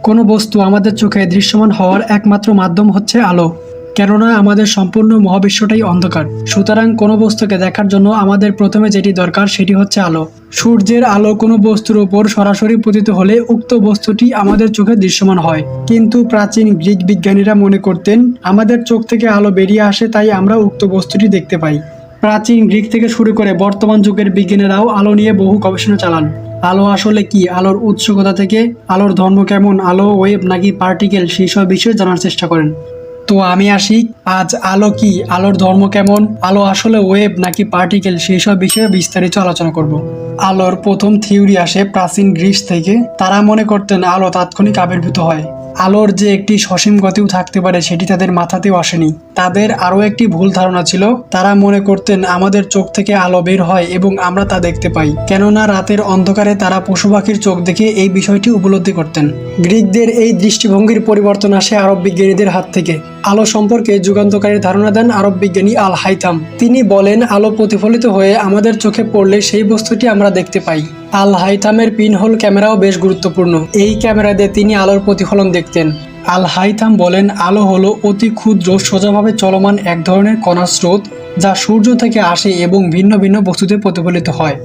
কোনো বস্তু আমাদের চোখে দৃশ্যমান হওয়ার একমাত্র মাধ্যম হচ্ছে আলো। কেননা আমাদের সম্পূর্ণ মহাবিশ্বটাই অন্ধকার। সুতরাং কোনো বস্তুকে দেখার জন্য আমাদের প্রথমে যেটি দরকার সেটি হচ্ছে আলো। সূর্যের আলো কোনো বস্তুর উপর সরাসরি পতিত হলে উক্ত বস্তুটি আমাদের চোখে দৃশ্যমান হয়। কিন্তু প্রাচীন গ্রিক বিজ্ঞানীরা মনে করতেন আমাদের চোখ থেকে আলো বেরিয়ে আসে, তাই আমরা উক্ত বস্তুটি দেখতে পাই। প্রাচীন গ্রিক থেকে শুরু করে বর্তমান যুগের বিজ্ঞানীরাও আলো নিয়ে বহু গবেষণা চালান। আলো আসলে কি, আলোর উৎস কোথা থেকে, আলোর ধর্ম কেমন, আলো ওয়েভ নাকি পার্টিকেল, সেই সব বিষয়ে জানার চেষ্টা করেন। তো আমি আসি, আজ আলো কি, আলোর ধর্ম কেমন, আলো আসলে ওয়েভ নাকি পার্টিকেল, সেই সব বিষয়ে বিস্তারিত আলোচনা করব। আলোর প্রথম থিওরি আসে প্রাচীন গ্রিস থেকে। তারা মনে করতেন আলো তাৎক্ষণিক আবির্ভূত হয়। আলোর যে একটি সসীম গতিও থাকতে পারে সেটি তাদের মাথাতেও আসেনি। তাদের আরও একটি ভুল ধারণা ছিল। তারা মনে করতেন আমাদের চোখ থেকে আলো বের হয় এবং আমরা তা দেখতে পাই। কেননা রাতের অন্ধকারে তারা পশু পাখির চোখ দেখে এই বিষয়টি উপলব্ধি করতেন। গ্রিকদের এই দৃষ্টিভঙ্গির পরিবর্তন আসে আরব বিজ্ঞানীদের হাত থেকে। আলো সম্পর্কে যুগান্তকারী ধারণা দেন আরব বিজ্ঞানী আল হাইথাম। তিনি বলেন আলো প্রতিফলিত হয়ে আমাদের চোখে পড়লে সেই বস্তুটি আমরা দেখতে পাই। আল হাইথামের পিনহোল ক্যামেরাও বেশ গুরুত্বপূর্ণ। এই ক্যামেরা দিয়ে তিনি আলোর প্রতিফলন দেখতেন। আল হাইথাম বলেন আলো হলো অতি ক্ষুদ্র সোজাভাবে চলমান এক ধরনের কণার স্রোত, যা সূর্য থেকে আসে এবং ভিন্ন ভিন্ন বস্তুতে প্রতিফলিত হয়।